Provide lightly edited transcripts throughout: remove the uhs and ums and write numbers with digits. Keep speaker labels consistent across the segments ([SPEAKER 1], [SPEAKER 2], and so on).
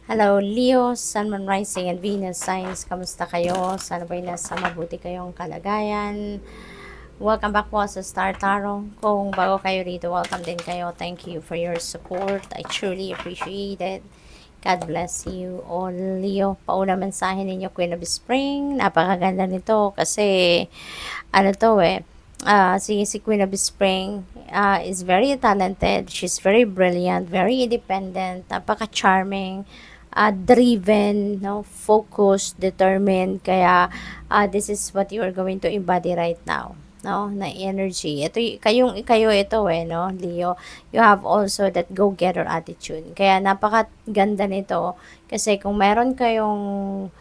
[SPEAKER 1] Hello, Leo, Sun, Moon, Rising, and Venus signs. Kamusta kayo? Sana ba'y nasa mabuti kayong kalagayan? Welcome back po sa Star Tarot. Kung bago kayo rito, welcome din kayo. Thank you for your support. I truly appreciate it. God bless you all, Leo. Pauna mensahe ninyo, Queen of Spring. Napakaganda nito kasi ano to si Queen of Spring is very talented. She's very brilliant, very independent, napaka-charming, driven, no, focused, determined. Kaya this is what you are going to embody right now, no, na energy. Ito kayo ito no, Leo. You have also that go-getter attitude. Kaya napakaganda nito kasi kung meron kayong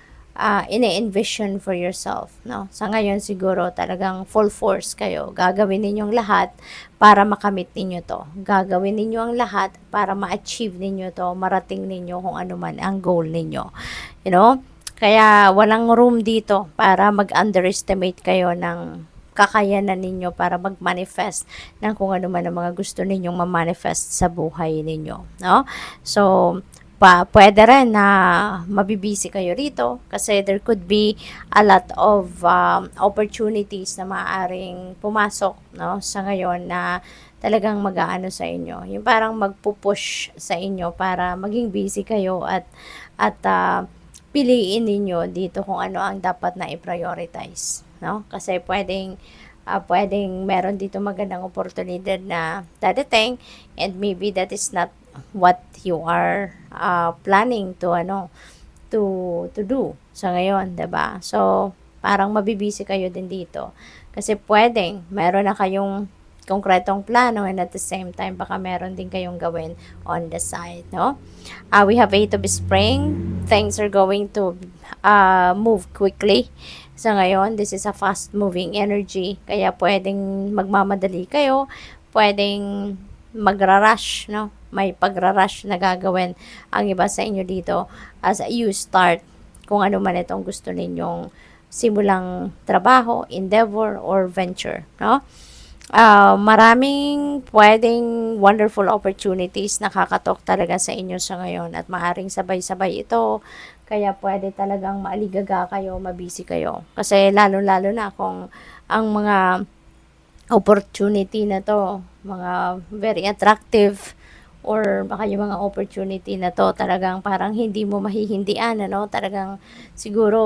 [SPEAKER 1] ini-envision for yourself, no? Sa ngayon siguro talagang full force kayo. Gagawin ninyong lahat para makamit ninyo to. Gagawin ninyo ang lahat para ma-achieve ninyo to, marating ninyo kung ano man ang goal ninyo. You know? Kaya walang room dito para mag-underestimate kayo ng kakayanan ninyo para mag-manifest ng kung ano man ang mga gusto ninyong ma-manifest sa buhay ninyo, no? So, pwede rin na mabibisi kayo rito kasi there could be a lot of opportunities na maaaring pumasok, no, sa ngayon na talagang mag-aano sa inyo. Yung parang magpupush sa inyo para maging busy kayo at piliin ninyo dito kung ano ang dapat na i-prioritize, no? Kasi pwedeng meron dito magandang oportunidad na dadating and maybe that is not what you are planning to do sa ngayon, 'di ba? So, parang mabibisi kayo din dito. Kasi pwedeng meron na kayong konkretong plano and at the same time baka meron din kayong gawin on the side, no? We have 8 of Spring. Things are going to move quickly. Sa ngayon, this is a fast-moving energy. Kaya pwedeng magmamadali kayo, pwedeng magra-rush, no? May pagra-rush na gagawin ang iba sa inyo dito as you start kung ano man itong gusto ninyong simulang trabaho, endeavor, or venture, no? Maraming pwedeng wonderful opportunities nakakatok talaga sa inyo sa ngayon at maaring sabay-sabay ito. Kaya pwede talagang maaligaga kayo, mabisi kayo. Kasi lalo-lalo na kung ang mga opportunity na to, mga very attractive or baka yung mga opportunity na to talagang parang hindi mo mahihindian, ano, talagang siguro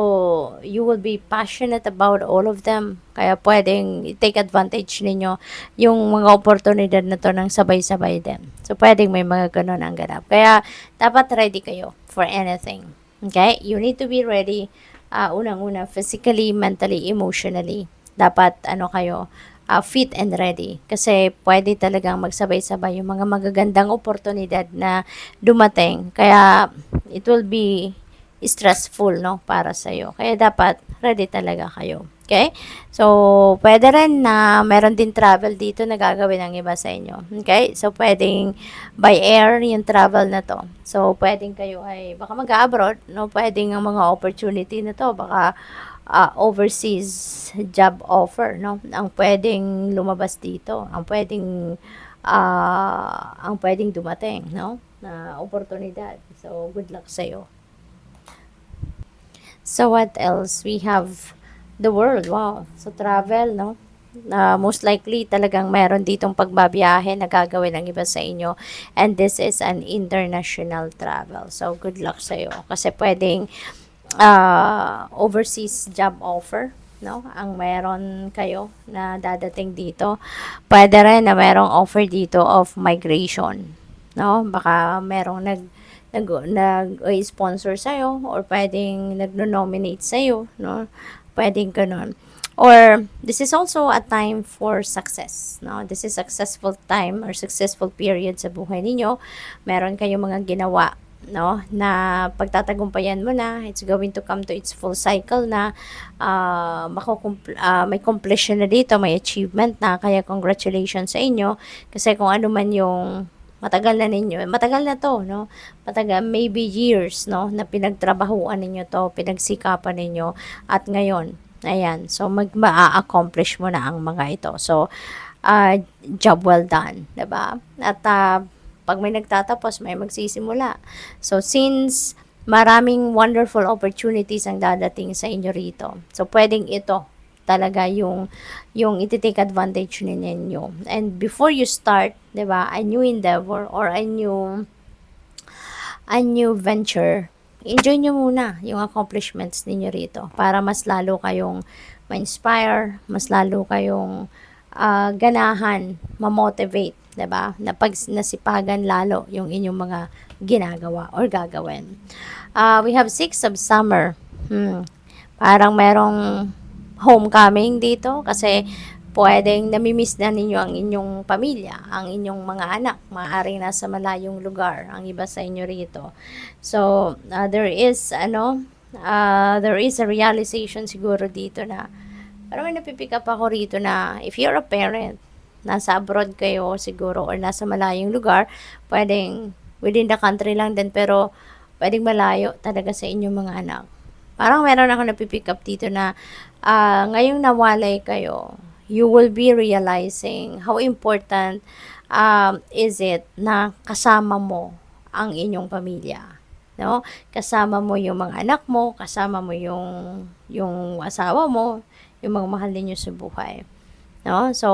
[SPEAKER 1] you will be passionate about all of them. Kaya pwedeng take advantage ninyo yung mga oportunidad na to ng sabay-sabay din. So, pwedeng may mga ganun ang ganap. Kaya, dapat ready kayo for anything. Okay? You need to be ready, unang-una, physically, mentally, emotionally. Dapat, fit and ready. Kasi pwede talagang magsabay-sabay yung mga magagandang oportunidad na dumating. Kaya it will be stressful, no, para sa'yo. Kaya dapat ready talaga kayo. Okay? So, pwede rin na meron din travel dito na gagawin ng iba sa inyo. Okay? So, pwedeng by air yung travel na to. So, pwedeng kayo ay baka mag-abroad, no? Pwedeng ang mga opportunity na to, baka overseas job offer, no? Ang pwedeng lumabas dito, ang pwedeng dumating, no? Na oportunidad. So, good luck sa'yo. So, what else? We have the world. Wow. So, travel, no? Most likely talagang meron ditong pagbabiyahe na gagawin ng iba sa inyo. And this is an international travel. So, good luck sa'yo. Kasi pwedeng overseas job offer, no, ang meron kayo na dadating dito. Pwede rin na merong offer dito of migration, no, baka merong nag-sponsor sa'yo or pwedeng nagno-nominate sa'yo, no, pwedeng ganun. Or this is also a time for success, no? This is successful time or successful period sa buhay ninyo. Meron kayong mga ginawa, no, na pagtatagumpayan mo na, it's going to come to its full cycle na may completion na dito, may achievement na, kaya congratulations sa inyo kasi kung ano man yung matagal na to, no, matagal, maybe years, no, na pinagtrabahuan ninyo to, pinagsikapan ninyo at ngayon, ayan, so ma-accomplish mo na ang mga ito. So, job well done, 'di ba? At pag may nagtatapos, may magsisimula. So, since maraming wonderful opportunities ang dadating sa inyo rito. So, pwedeng ito talaga yung iti-take advantage ninyo. And before you start, 'di ba, a new endeavor or a new venture, enjoy nyo muna yung accomplishments ninyo rito para mas lalo kayong ma-inspire, mas lalo kayong ganahan, ma-motivate, 'di ba? Na pag nasipagan lalo yung inyong mga ginagawa or gagawin. We have 6 of summer. Parang merong homecoming dito kasi pwedeng namimiss na ninyo ang inyong pamilya, ang inyong mga anak, maaaring nasa malayong lugar ang iba sa inyo rito. So, there is a realization siguro dito na parang may napipick up ako rito na if you're a parent, nasa abroad kayo siguro or nasa malayong lugar, pwedeng within the country lang din pero pwedeng malayo talaga sa inyong mga anak. Parang meron ako napipick up dito na ngayong nawalay kayo, you will be realizing how important is it na kasama mo ang inyong pamilya. No? Kasama mo yung mga anak mo, kasama mo yung asawa mo, yung mga mahal ninyo sa buhay. No? So,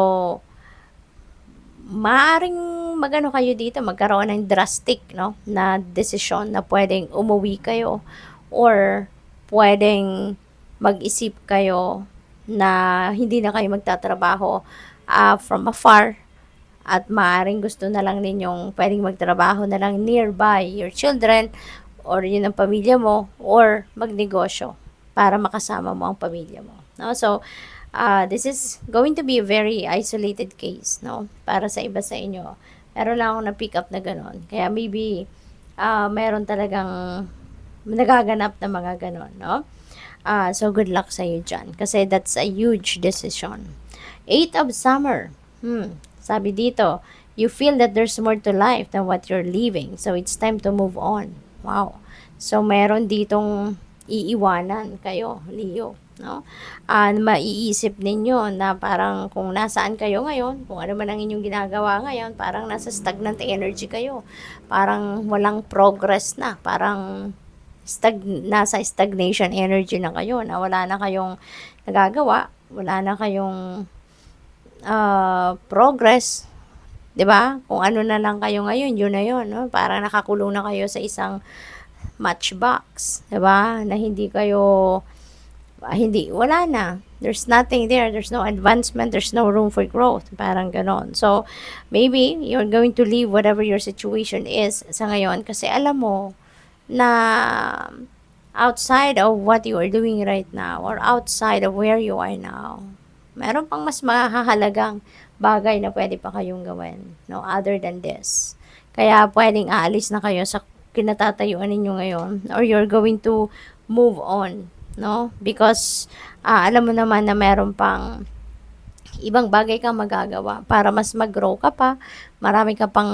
[SPEAKER 1] maaring magano kayo dito, magkaroon ng drastic, no, na desisyon na pwedeng umuwi kayo or pwedeng mag-isip kayo na hindi na kayo magtatrabaho from afar at maaring gusto na lang ninyong pwedeng magtrabaho na lang nearby your children or yun ang pamilya mo or magnegosyo para makasama mo ang pamilya mo. No? So, this is going to be a very isolated case, no? Para sa iba sa inyo. Meron lang akong na-pick up na ganon. Kaya maybe, meron talagang nagaganap na mga ganon, no? So, good luck sa iyo dyan. Kasi that's a huge decision. 8 of summer. Sabi dito, you feel that there's more to life than what you're living. So, it's time to move on. Wow. So, meron ditong iiwanan kayo, Leo. No? Maiisip ninyo na parang kung nasaan kayo ngayon, kung ano man ang inyong ginagawa ngayon, parang nasa stagnant energy kayo. Parang walang progress na. Parang nasa stagnation energy na kayo, na wala na kayong nagagawa, wala na kayong progress. 'Di ba? Kung ano na lang kayo ngayon, yun na yun. No? Parang nakakulong na kayo sa isang matchbox. 'Di ba? Na hindi kayo wala na. There's nothing there. There's no advancement. There's no room for growth. Parang ganon. So, maybe you're going to leave whatever your situation is sa ngayon kasi alam mo na outside of what you are doing right now or outside of where you are now, meron pang mas mahahalagang bagay na pwede pa kayong gawin, no, other than this. Kaya pwedeng aalis na kayo sa kinatatayuan ninyo ngayon or you're going to move on, no? Because alam mo naman na meron pang ibang bagay kang magagawa para mas mag-grow ka pa, marami ka pang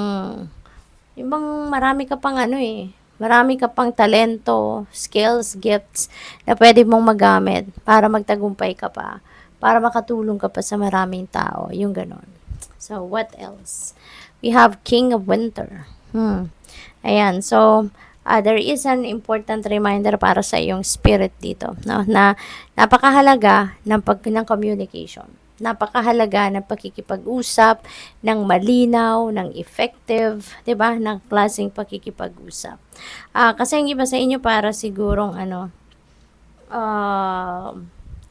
[SPEAKER 1] marami ka pang talento, skills, gifts na pwede mong magamit para magtagumpay ka pa, para makatulong ka pa sa maraming tao, yung ganon. So, what else? We have King of Winter. Ayan, so, there is an important reminder para sa iyong spirit dito, no? Na napakahalaga ng communication. Napakahalaga ng pakikipag-usap, ng malinaw, ng effective, 'di ba? Ng klaseng pakikipag-usap. Kasi ang iba sa inyo para sigurong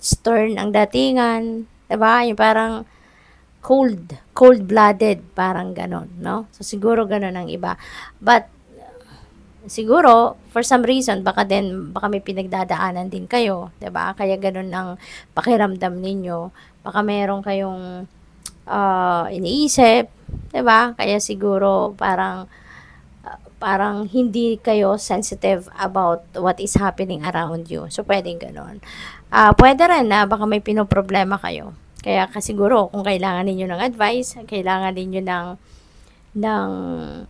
[SPEAKER 1] stern ang datingan, 'di ba? Yung parang cold-blooded, parang ganon, no? So, siguro ganon ang iba. But, siguro, for some reason, baka may pinagdadaanan din kayo, 'di ba? Kaya ganon ang pakiramdam ninyo. Baka meron kayong iniisip, 'di ba? Kaya siguro parang hindi kayo sensitive about what is happening around you. So, pwedeng ganon. Pwede rin na baka may pinoproblema kayo. Kaya siguro kung kailangan ninyo ng advice, kailangan ninyo ng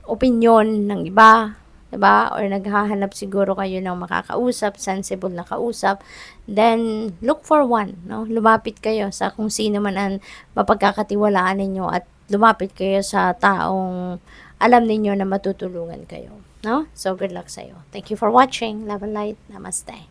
[SPEAKER 1] opinion ng iba, 'di ba? Or naghahanap siguro kayo ng makakausap, sensible na kausap, then look for one, no? Lumapit kayo sa kung sino man ang mapagkakatiwalaan ninyo at lumapit kayo sa taong alam ninyo na matutulungan kayo. No? So, good luck sa'yo. Thank you for watching. Love and light. Namaste.